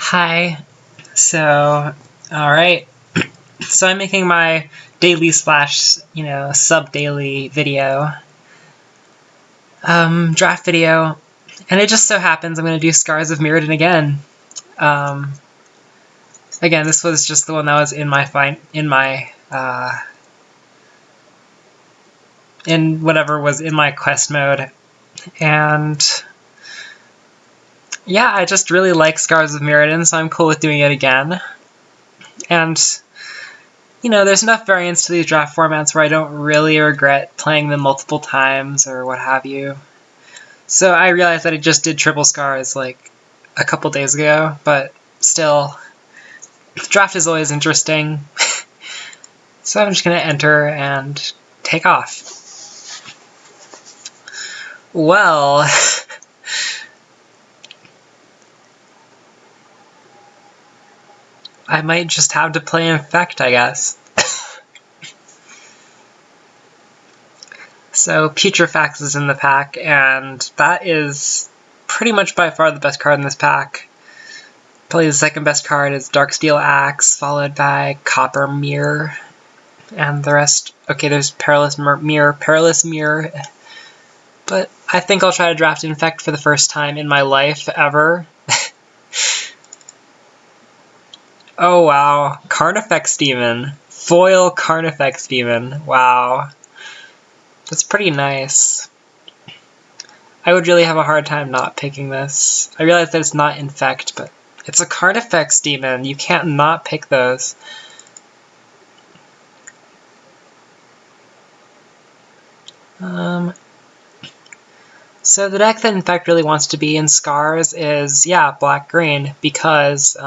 Hi. Alright. So I'm making my daily slash, sub-daily video. Draft video. And it just so happens I'm going to do Scars of Mirrodin again. Again, this was just the one that was in whatever was in my quest mode. And yeah, I just really like Scars of Mirrodin, so I'm cool with doing it again. And there's enough variance to these draft formats where I don't really regret playing them multiple times or what have you. So I realized that I just did triple Scars like a couple days ago, but still, draft is always interesting. So I'm just going to enter and take off. Well, I might just have to play Infect, I guess. So Putrefax is in the pack, and that is pretty much by far the best card in this pack. Probably the second best card is Darksteel Axe, followed by Copper Mirror, and the rest. Okay, there's Perilous Mirror, but I think I'll try to draft Infect for the first time in my life ever. Oh wow, Carnifex Demon. Foil Carnifex Demon. Wow. That's pretty nice. I would really have a hard time not picking this. I realize that it's not Infect, but it's a Carnifex Demon. You can't not pick those. So the deck that Infect really wants to be in Scars is, yeah, black-green, because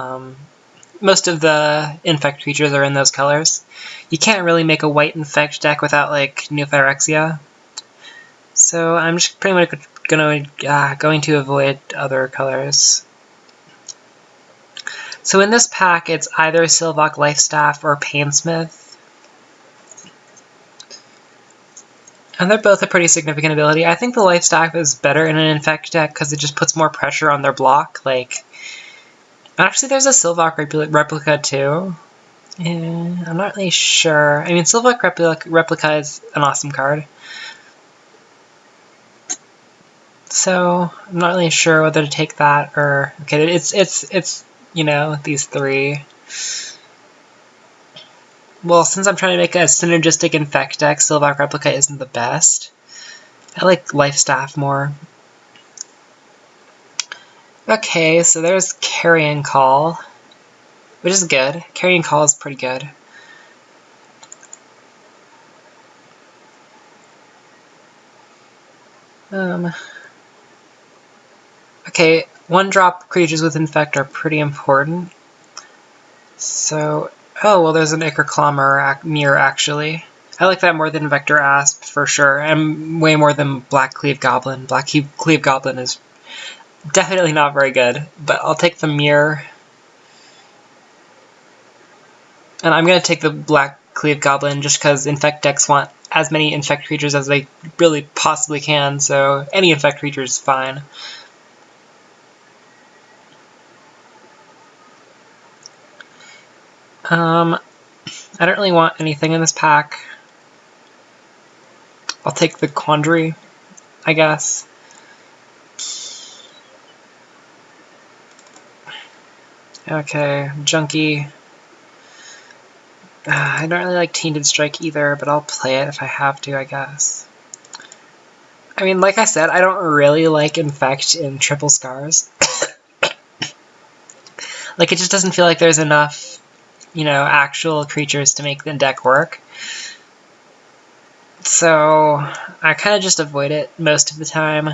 most of the Infect creatures are in those colors. You can't really make a white Infect deck without, like, New Phyrexia. So I'm just pretty much going to avoid other colors. So in this pack, it's either Sylvok Lifestaff or Painsmith. And they're both a pretty significant ability. I think the Lifestaff is better in an Infect deck because it just puts more pressure on their block. Like, actually, there's a Sylvok replica too. Yeah, I'm not really sure. I mean, Sylvok replica is an awesome card. So I'm not really sure whether to take that or okay. It's these three. Well, since I'm trying to make a synergistic Infect deck, Sylvok replica isn't the best. I like Lifestaff more. Okay, so there's Carrion Call, which is good. Carrion Call is pretty good. Okay, 1-drop creatures with Infect are pretty important. So, oh, well, there's an Ichor Mirror, actually. I like that more than Vector Asp, for sure, and way more than Black Cleave Goblin. Black Cleave Goblin is definitely not very good, but I'll take the Mirror. And I'm going to take the Black Cleave Goblin just because Infect decks want as many Infect creatures as they really possibly can, so any Infect creature is fine. I don't really want anything in this pack. I'll take the Quandary, I guess. Okay, Junkie. I don't really like Tainted Strike either, but I'll play it if I have to, I guess. I mean, like I said, I don't really like Infect in triple Scars. Like, it just doesn't feel like there's enough, actual creatures to make the deck work. So I kind of just avoid it most of the time.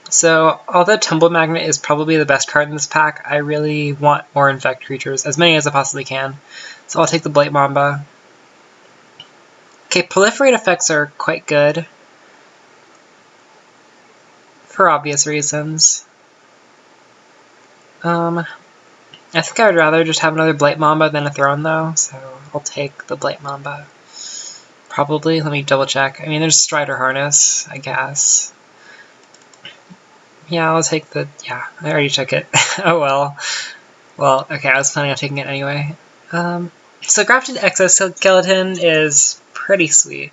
So although Tumble Magnet is probably the best card in this pack, I really want more Infect creatures, as many as I possibly can. So I'll take the Blight Mamba. Okay, Proliferate effects are quite good, for obvious reasons. I think I would rather just have another Blight Mamba than a Throne, though, so I'll take the Blight Mamba. Probably. Let me double check. I mean, there's Strider Harness, I guess. Yeah, I'll take the... Yeah, I already took it. Oh well. Well, okay, I was planning on taking it anyway. So Grafted Exoskeleton is pretty sweet.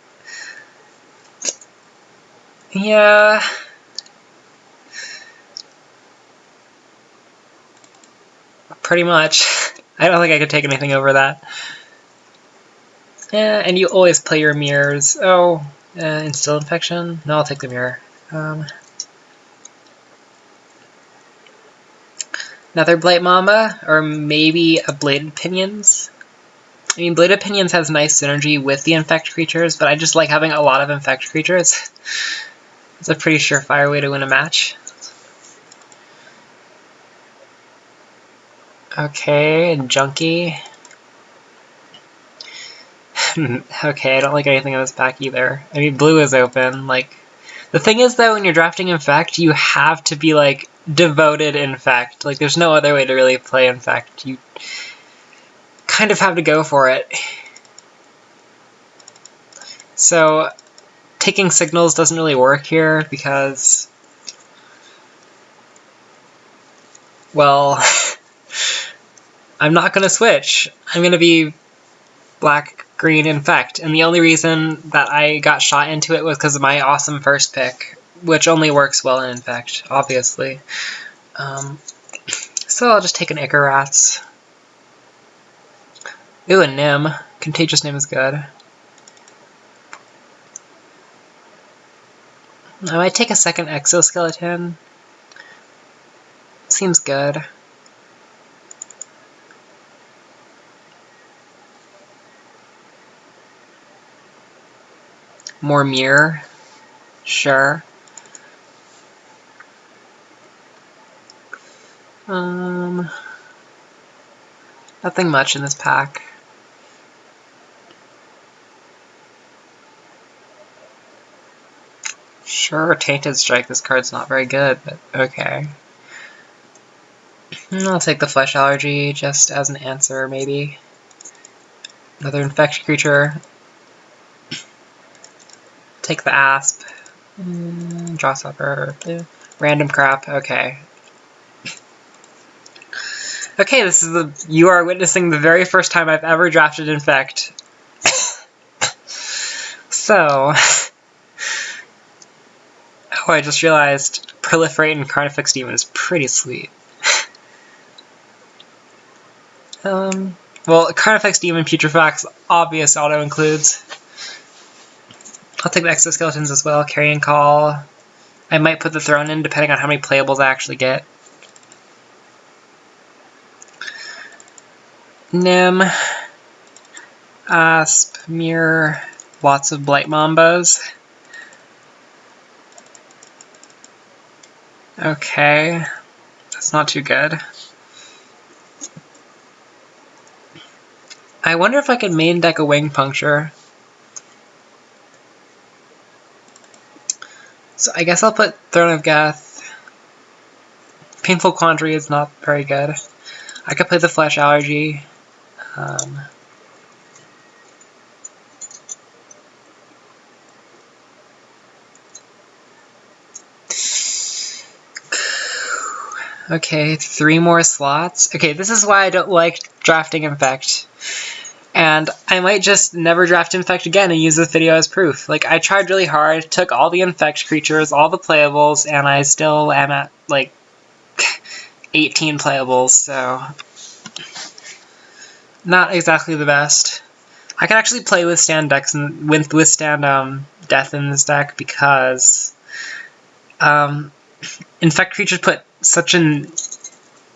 Yeah... Pretty much. I don't think I could take anything over that. Yeah, and you always play your mirrors. Oh, Instill Infection? No, I'll take the mirror. Another Blight Mamba, or maybe a Bladed Pinions. I mean, Bladed Pinions has nice synergy with the Infect creatures, but I just like having a lot of Infect creatures. It's a pretty surefire way to win a match. Okay, Junkie. Okay, I don't like anything in this pack either. I mean, blue is open. Like, the thing is, though, when you're drafting Infect, you have to be, like, devoted Infect. Like, there's no other way to really play Infect. You kind of have to go for it. So, taking Signals doesn't really work here because, well, I'm not going to switch. I'm going to be black-green Infect, and the only reason that I got shot into it was because of my awesome first pick, which only works well in Infect, obviously. So I'll just take an Icarats. Ooh, a Nim. Contagious Nim is good. I might take a second Exoskeleton. Seems good. More Mirror. Sure. Nothing much in this pack. Sure, Tainted Strike. This card's not very good, but okay. I'll take the Flesh Allergy just as an answer, maybe. Another Infect creature. Take the Asp. Draw Supper. Random crap. Okay. Okay, this is you are witnessing the very first time I've ever drafted Infect. So... Oh, I just realized Proliferate and Carnifex Demon is pretty sweet. Well, Carnifex Demon, Putrefax, obvious auto includes. I'll take the Exoskeletons as well, Carrion Call. I might put the Throne in depending on how many playables I actually get. Nim, Asp, Mirror, lots of Blight Mambas. Okay, that's not too good. I wonder if I could main deck a Wing Puncture. So I guess I'll put Throne of Geth. Painful Quandary is not very good. I could play the Flesh Allergy. Okay, 3 more slots. Okay, this is why I don't like drafting Infect. And I might just never draft Infect again and use this video as proof. Like, I tried really hard, took all the Infect creatures, all the playables, and I still am at, like, 18 playables, so... Not exactly the best. I can actually play Withstand decks and withstand Death in this deck because Infect creatures put such an...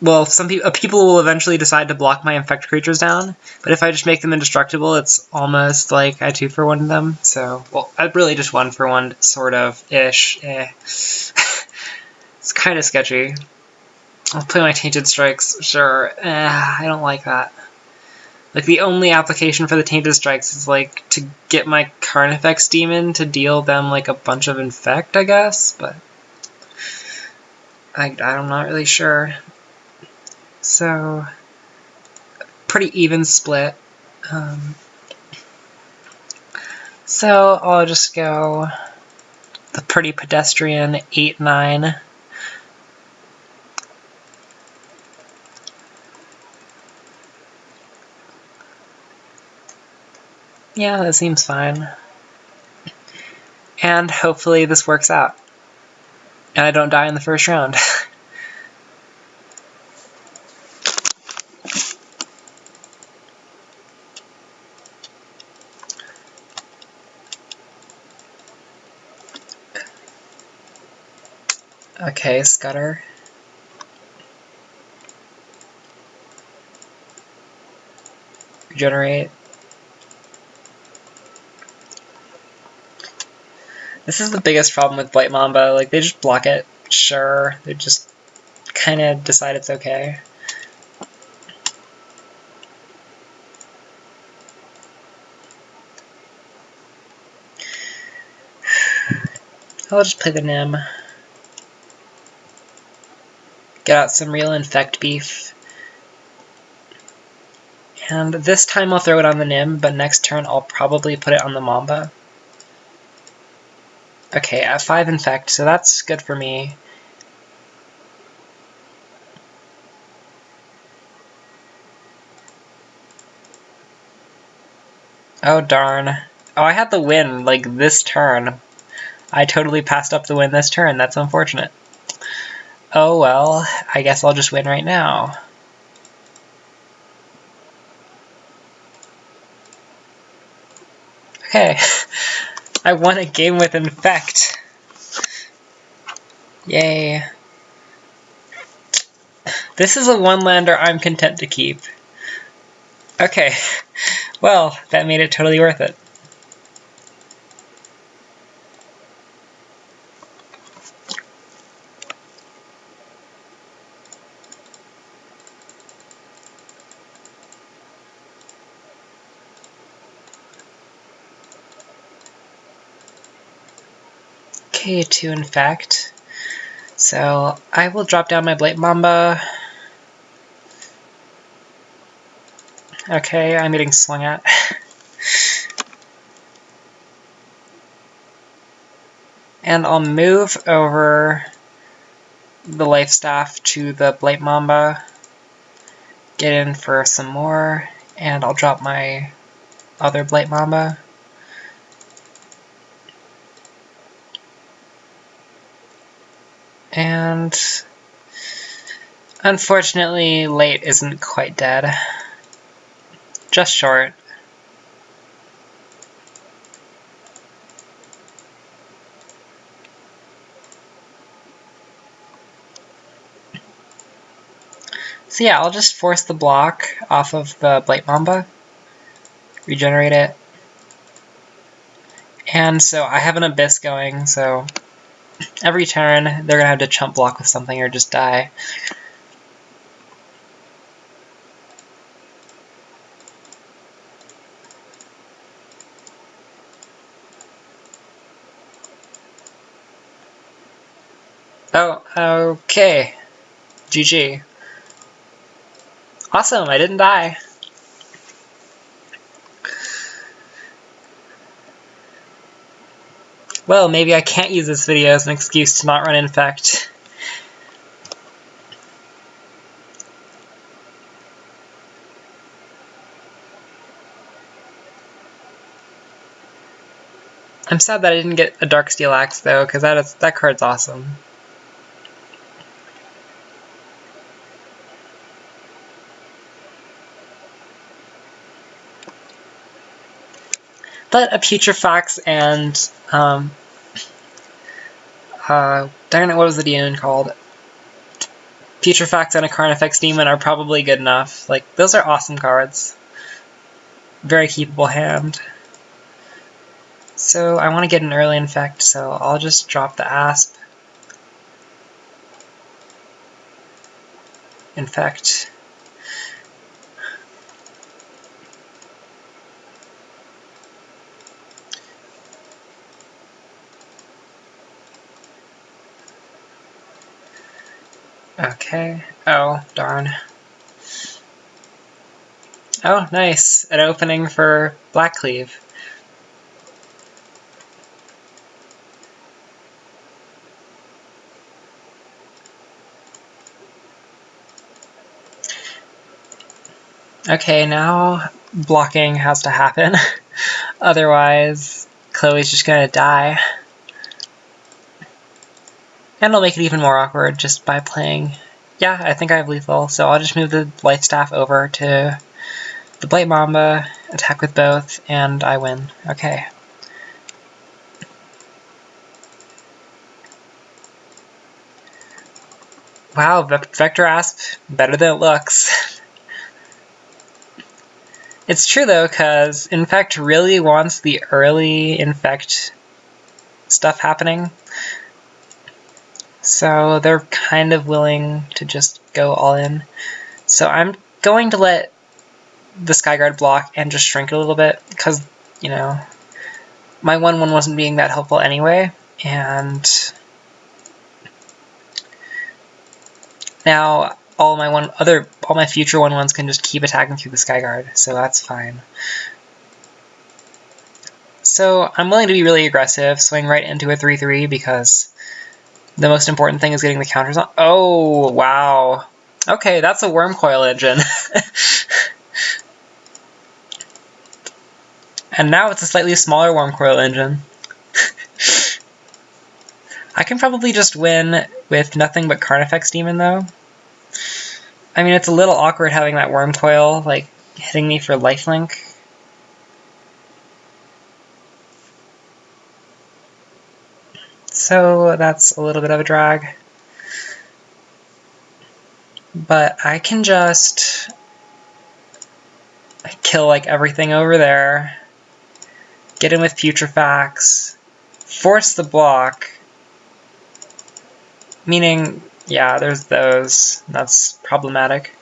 Well, people will eventually decide to block my Infect creatures down, but if I just make them indestructible, it's almost like I 2-for-1 them, so... Well, I really just 1-for-1, sort of, ish, It's kind of sketchy. I'll play my Tainted Strikes, sure. I don't like that. Like, the only application for the Tainted Strikes is, like, to get my Carnifex Demon to deal them, like, a bunch of Infect, I guess, but... I'm not really sure. So... Pretty even split. So, I'll just go... The pretty pedestrian 8-9. Yeah, that seems fine. And hopefully this works out. And I don't die in the first round. Okay, Scudder. Regenerate. This is the biggest problem with Blight Mamba. Like, they just block it. Sure. They just kind of decide it's okay. I'll just play the Nim. Get out some real infect beef. And this time I'll throw it on the Nim, but next turn I'll probably put it on the Mamba. Okay, at 5 infect, so that's good for me. Oh darn. Oh, I had the win, like, this turn. I totally passed up the win this turn, that's unfortunate. Oh well, I guess I'll just win right now. Okay, I won a game with Infect. Yay. This is a one-lander I'm content to keep. Okay, well, that made it totally worth it. Okay, 2 Infect. So I will drop down my Blight Mamba. Okay, I'm getting swung at. And I'll move over the Life Staff to the Blight Mamba. Get in for some more, and I'll drop my other Blight Mamba. And unfortunately, Late isn't quite dead. Just short. So yeah, I'll just force the block off of the Blight Mamba. Regenerate it. And so I have an Abyss going, so every turn they're going to have to chump block with something or just die. Oh, okay. GG. Awesome, I didn't die. Well, maybe I can't use this video as an excuse to not run Infect. I'm sad that I didn't get a Darksteel Axe though, because that card's awesome. But a Putrefax and darn it, what was the demon called? Putrefax and a Carnifex Demon are probably good enough. Like, those are awesome cards. Very keepable hand. So I want to get an early Infect, so I'll just drop the Asp. Infect. Okay. Oh, darn. Oh, nice. An opening for Blackcleave. Okay, now blocking has to happen. Otherwise, Chloe's just gonna die. And I'll make it even more awkward just by playing... Yeah, I think I have lethal, so I'll just move the Life Staff over to the Blight Mamba, attack with both, and I win. Okay. Wow, Vector Asp, better than it looks. It's true though, because Infect really wants the early Infect stuff happening. So they're kind of willing to just go all in. So I'm going to let the Skyguard block and just shrink it a little bit, because, you know, my 1/1 wasn't being that helpful anyway, and now all my future 1/1s can just keep attacking through the Skyguard, so that's fine. So I'm willing to be really aggressive, swing right into a 3/3 because the most important thing is getting the counters on. Oh, wow. Okay, that's a Worm Coil engine. And now it's a slightly smaller Worm Coil engine. I can probably just win with nothing but Carnifex Demon, though. I mean, it's a little awkward having that Worm Coil, like, hitting me for lifelink. So that's a little bit of a drag. But I can just kill, like, everything over there. Get in with Putrefax. Force the block. Meaning, yeah, there's those. That's problematic.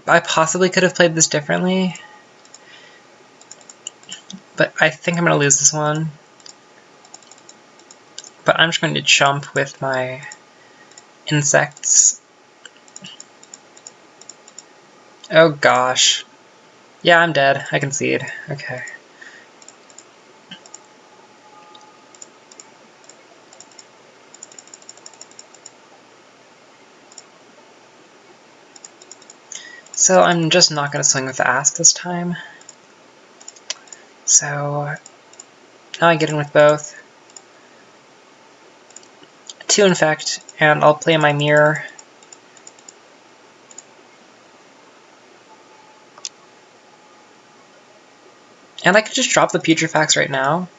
I possibly could have played this differently, but I think I'm going to lose this one. But I'm just going to chump with my insects. Oh gosh. Yeah, I'm dead. I concede. Okay. So I'm just not going to swing with the Asp this time. So now I get in with both. 2 Infect, and I'll play my Mirror. And I could just drop the Putrefax right now.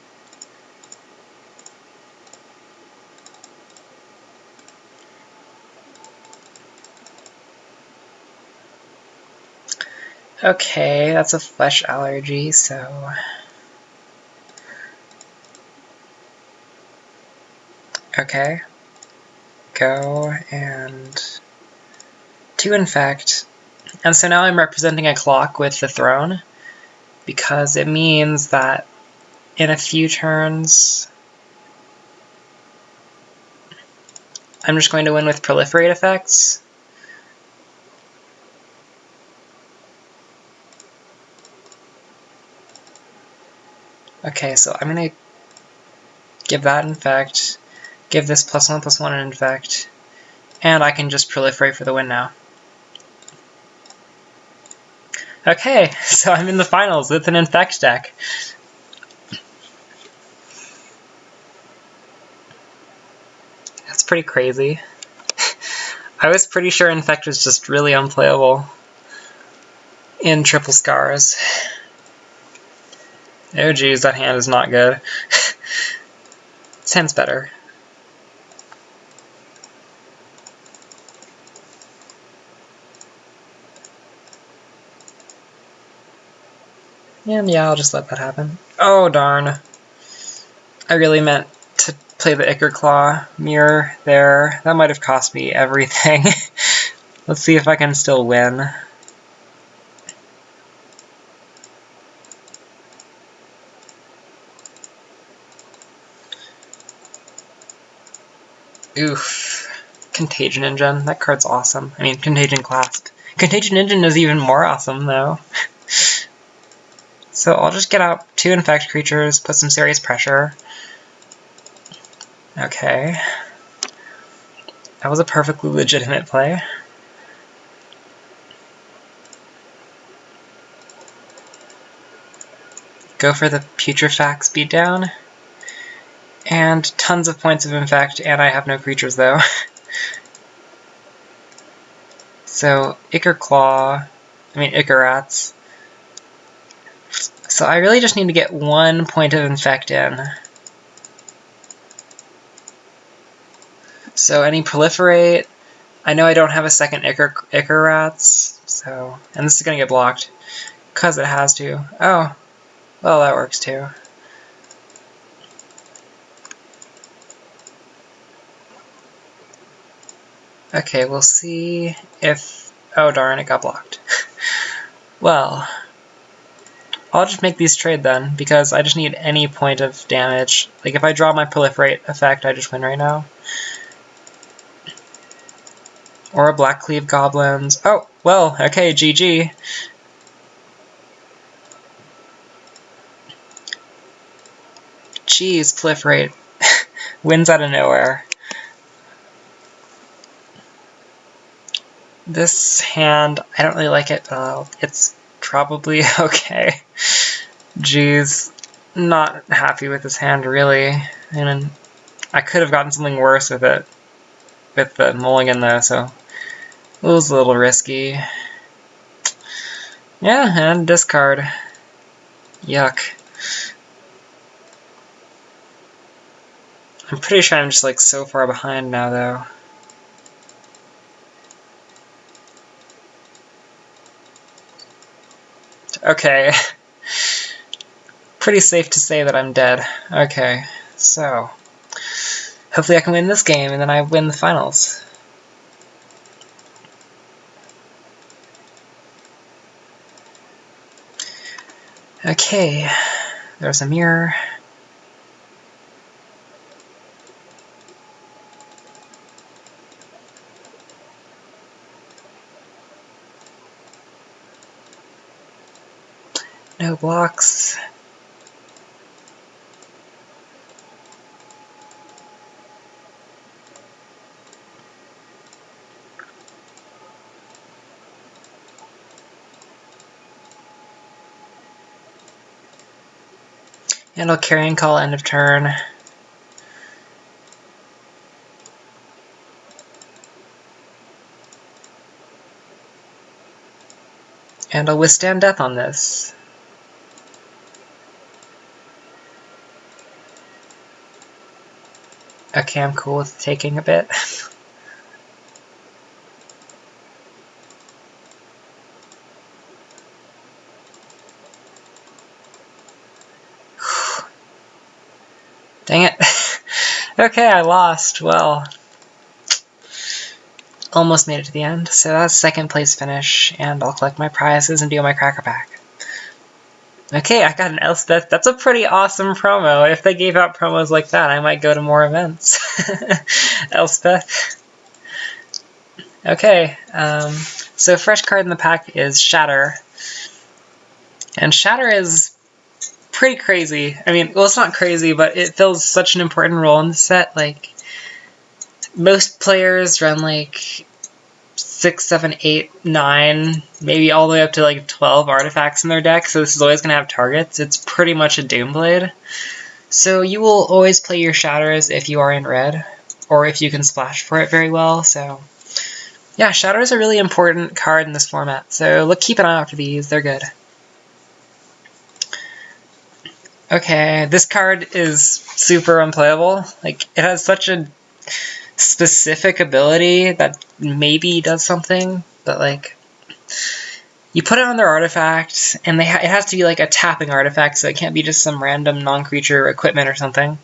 Okay, that's a flesh allergy, so... Okay. Go, and... 2 Infect. And so now I'm representing a clock with the Throne, because it means that in a few turns, I'm just going to win with Proliferate effects. Okay, so I'm going to give that Infect, give this +1/+1 an Infect, and I can just Proliferate for the win now. Okay, so I'm in the finals with an Infect deck. That's pretty crazy. I was pretty sure Infect was just really unplayable in Triple Scars. Oh geez, that hand is not good. This hand's better. And yeah, I'll just let that happen. Oh darn. I really meant to play the Ichor Claw Mirror there. That might have cost me everything. Let's see if I can still win. Oof. Contagion Engine. That card's awesome. I mean, Contagion Clasp. Contagion Engine is even more awesome, though. So I'll just get out 2 Infect creatures, put some serious pressure. Okay. That was a perfectly legitimate play. Go for the Putrefax beatdown. And tons of points of infect, and I have no creatures though. So, Ichor-Rats. So I really just need to get 1 point of infect in. So any proliferate, I know I don't have a second Ichor-Rats, so, and this is gonna get blocked, because it has to. Oh, well that works too. Okay, we'll see if, oh darn, it got blocked. Well, I'll just make these trade then, because I just need any point of damage. Like if I draw my proliferate effect, I just win right now. Or a Black Cleave Goblins. Oh, well, okay, GG. Jeez, proliferate. Wins out of nowhere. This hand, I don't really like it, but it's probably okay. Jeez, not happy with this hand, really. And I could have gotten something worse with it, with the mulligan though, so it was a little risky. Yeah, and discard. Yuck. I'm pretty sure I'm just like so far behind now though. Okay. Pretty safe to say that I'm dead. Okay, so hopefully I can win this game and then I win the finals. Okay, there's a mirror. No blocks. And I'll Carrion Call end of turn. And I'll withstand death on this. Okay, I'm cool with taking a bit. Dang it. Okay, I lost. Well, almost made it to the end. So that's second place finish, and I'll collect my prizes and do my cracker pack. Okay, I got an Elspeth. That's a pretty awesome promo. If they gave out promos like that, I might go to more events. Elspeth. Okay, so fresh card in the pack is Shatter. And Shatter is pretty crazy. I mean, well, it's not crazy, but it fills such an important role in the set. Like, most players run like 6, 7, 8, 9, maybe all the way up to like 12 artifacts in their deck, so this is always going to have targets. It's pretty much a Doomblade. So you will always play your Shatters if you are in red, or if you can splash for it very well. So yeah, Shatter is a really important card in this format, so keep an eye out for these. They're good. Okay, this card is super unplayable. Like, it has such a specific ability that maybe does something, but like, you put it on their artifact, and it has to be like a tapping artifact, so it can't be just some random non-creature equipment or something.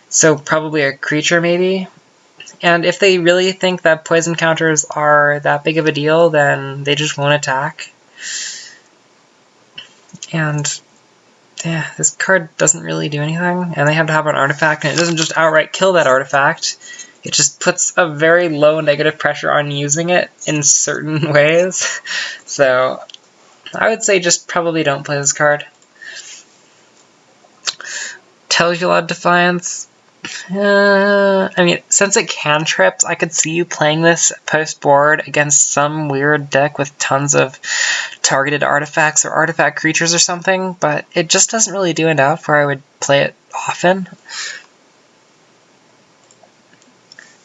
So probably a creature, maybe. And if they really think that poison counters are that big of a deal, then they just won't attack. And yeah, this card doesn't really do anything, and they have to have an artifact, and it doesn't just outright kill that artifact. It just puts a very low negative pressure on using it in certain ways. So I would say just probably don't play this card. Tells you a lot of Defiance. I mean, since it cantrips, I could see you playing this post-board against some weird deck with tons of targeted artifacts or artifact creatures or something, but it just doesn't really do enough where I would play it often.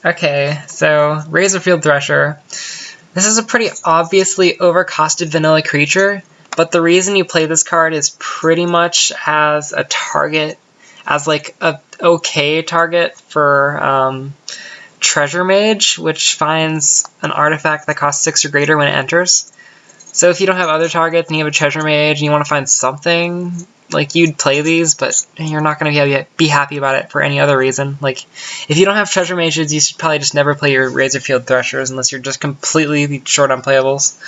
Okay, so Razorfield Thresher. This is a pretty obviously overcosted vanilla creature, but the reason you play this card is pretty much as a target, as like a okay target for Treasure Mage, which finds an artifact that costs 6 or greater when it enters. So if you don't have other targets and you have a Treasure Mage and you want to find something, like, you'd play these, but you're not going to be happy about it for any other reason. Like, if you don't have Treasure Mages, you should probably just never play your Razorfield Threshers unless you're just completely short on playables.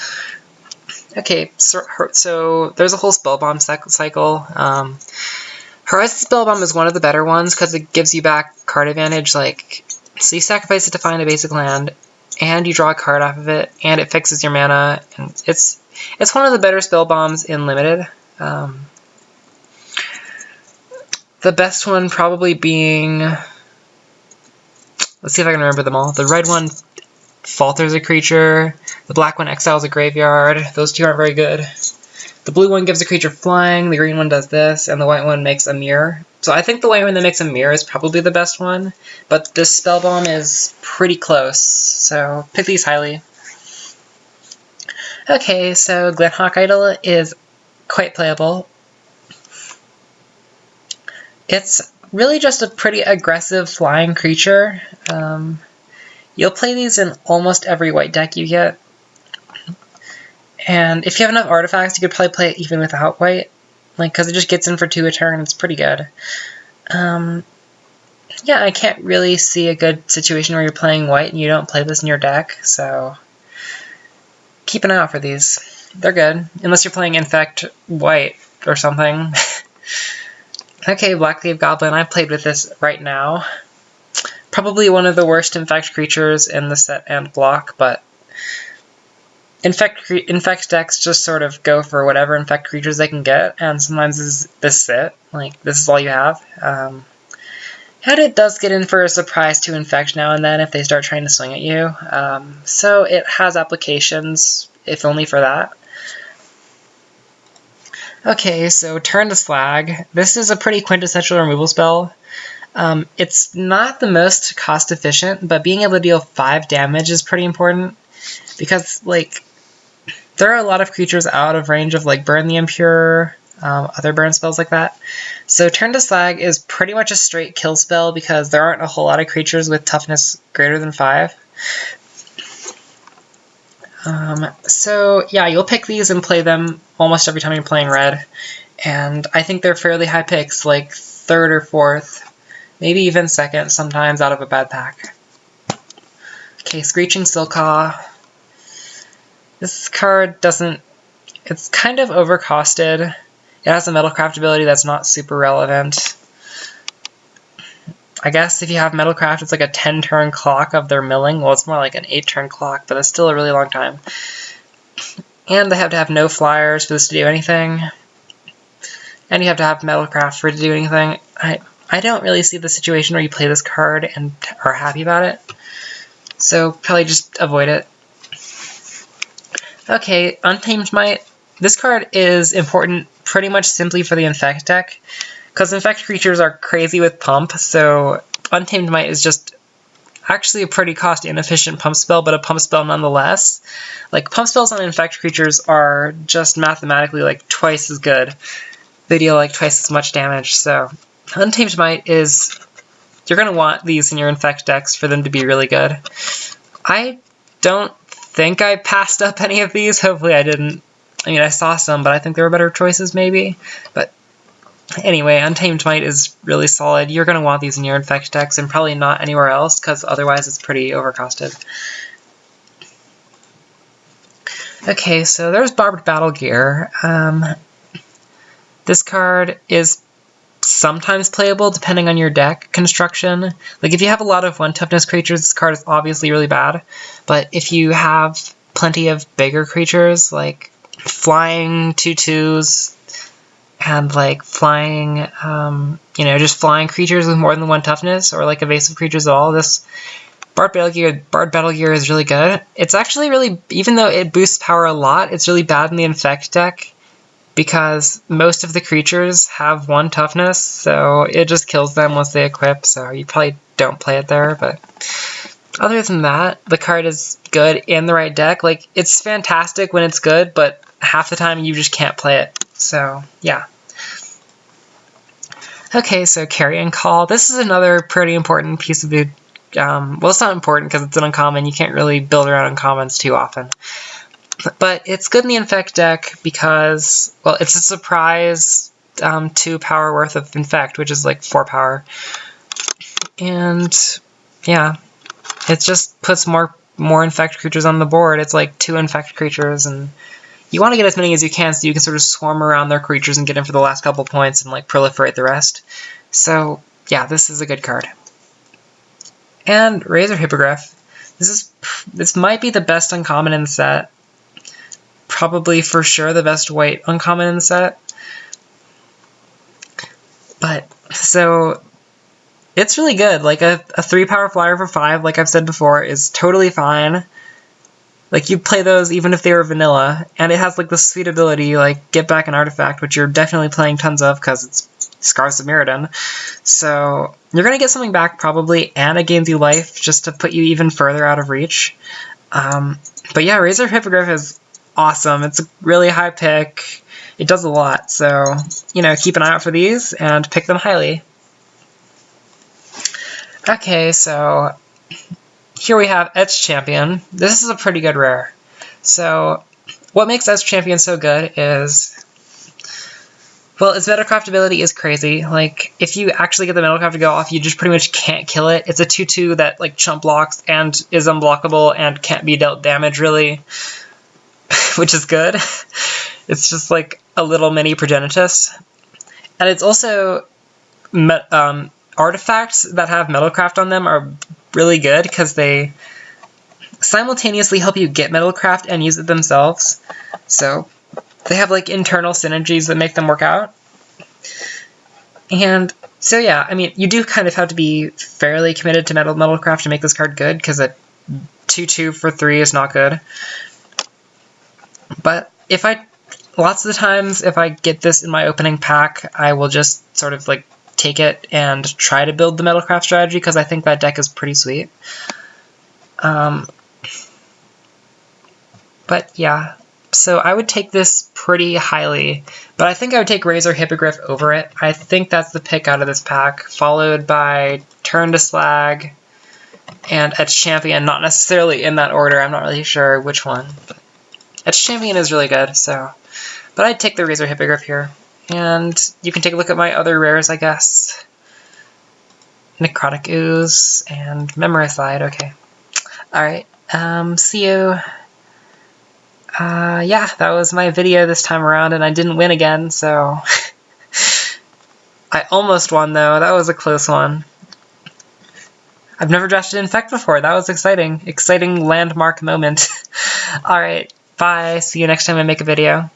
Okay, so there's a whole Spellbomb cycle. Horizon Spellbomb is one of the better ones because it gives you back card advantage. Like, so you sacrifice it to find a basic land, and you draw a card off of it, and it fixes your mana. And it's one of the better Spellbombs in Limited. The best one probably being, let's see if I can remember them all. The red one falters a creature, the black one exiles a graveyard. Those two aren't very good. The blue one gives a creature flying, the green one does this, and the white one makes a mirror. So I think the white one that makes a mirror is probably the best one, but this Spellbomb is pretty close, so pick these highly. Okay, so Glenhawk Idol is quite playable. It's really just a pretty aggressive flying creature. You'll play these in almost every white deck you get. And if you have enough artifacts, you could probably play it even without white. Like, because it just gets in for 2 a turn, it's pretty good. Yeah, I can't really see a good situation where you're playing white and you don't play this in your deck, so keep an eye out for these. They're good, unless you're playing Infect White or something. Okay, Blackcleave Goblin, I played with this right now. Probably one of the worst Infect creatures in the set and block, but Infect decks just sort of go for whatever Infect creatures they can get, and sometimes this is it. Like, this is all you have. And it does get in for a surprise to Infect now and then if they start trying to swing at you. So it has applications, if only for that. Okay, so Turn to Slag. This is a pretty quintessential removal spell. It's not the most cost efficient, but being able to deal 5 damage is pretty important. Because, like, there are a lot of creatures out of range of, like, Burn the Impure, other burn spells like that. So Turn to Slag is pretty much a straight kill spell because there aren't a whole lot of creatures with toughness greater than 5. So yeah, you'll pick these and play them almost every time you're playing red. And I think they're fairly high picks, like 3rd or 4th, maybe even 2nd sometimes out of a bad pack. Okay, Screeching Silcaw. This card doesn't... It's kind of overcosted. It has a Metalcraft ability that's not super relevant. I guess if you have Metalcraft, it's like a 10-turn clock of their milling. Well, it's more like an 8-turn clock, but it's still a really long time. And they have to have no flyers for this to do anything. And you have to have Metalcraft for it to do anything. I don't really see the situation where you play this card and are happy about it. So probably just avoid it. Okay, Untamed Might. This card is important pretty much simply for the Infect deck. Because Infect creatures are crazy with pump, so Untamed Might is just actually a pretty cost-inefficient pump spell, but a pump spell nonetheless. Like, pump spells on Infect creatures are just mathematically, like, twice as good. They deal, like, twice as much damage, so Untamed Might is... You're going to want these in your Infect decks for them to be really good. I don't think I passed up any of these. Hopefully I didn't. I mean, I saw some, but I think there were better choices, maybe. But anyway, Untamed Might is really solid. You're going to want these in your Infect decks and probably not anywhere else, because otherwise it's pretty overcosted. Okay, so there's Barbed Battle Gear. This card is sometimes playable depending on your deck construction. Like, if you have a lot of 1-toughness creatures, this card is obviously really bad. But if you have plenty of bigger creatures, like flying 2/2s, and like flying, you know, just flying creatures with more than 1 toughness, or like evasive creatures at all. This Bard Battle Gear is really good. It's actually really, even though it boosts power a lot, it's really bad in the Infect deck because most of the creatures have 1 toughness, so it just kills them once they equip, so you probably don't play it there, but other than that, the card is good in the right deck. Like, it's fantastic when it's good, but half the time you just can't play it, so yeah. Okay, so Carrion Call. This is another pretty important piece of the well, it's not important because it's an uncommon. You can't really build around uncommons too often. But it's good in the Infect deck because, well, it's a surprise 2 power worth of Infect, which is like 4 power. And, yeah, it just puts more Infect creatures on the board. It's like 2 Infect creatures, and you want to get as many as you can so you can sort of swarm around their creatures and get in for the last couple points and like proliferate the rest. So, yeah, this is a good card. And Razor Hippogriff. This might be the best uncommon in the set. Probably for sure the best white uncommon in the set. But, so, it's really good. Like, a 3 power flyer for 5, like I've said before, is totally fine. Like, you play those even if they were vanilla, and it has, like, the sweet ability, like, get back an artifact, which you're definitely playing tons of, because it's Scars of Mirrodin. So, you're going to get something back, probably, and it gains you life, just to put you even further out of reach. But yeah, Razor Hippogriff is awesome. It's a really high pick. It does a lot, so, you know, keep an eye out for these, and pick them highly. Okay, so here we have Etched Champion. This is a pretty good rare. So what makes Etched Champion so good is, well, its Metalcraft ability is crazy. Like, if you actually get the Metalcraft to go off, you just pretty much can't kill it. It's a 2/2 that, like, chump blocks and is unblockable and can't be dealt damage, really, which is good. It's just, like, a little mini Progenitus. And it's also artifacts that have Metalcraft on them are really good because they simultaneously help you get Metalcraft and use it themselves. So they have like internal synergies that make them work out. And so yeah, I mean, you do kind of have to be fairly committed to Metalcraft to make this card good, because a 2/2 for 3 is not good. But lots of the times, if I get this in my opening pack, I will just sort of like take it and try to build the Metalcraft strategy, because I think that deck is pretty sweet. But yeah, so I would take this pretty highly, but I think I would take Razor Hippogriff over it. I think that's the pick out of this pack, followed by Turn to Slag and Etched Champion, not necessarily in that order. I'm not really sure which one. But Etched Champion is really good, so. But I'd take the Razor Hippogriff here. And you can take a look at my other rares, I guess. Necrotic Ooze and Memoricide, okay. Alright, see you. Yeah, that was my video this time around, and I didn't win again, so. I almost won, though. That was a close one. I've never drafted Infect before. That was exciting. Exciting landmark moment. Alright, bye. See you next time I make a video.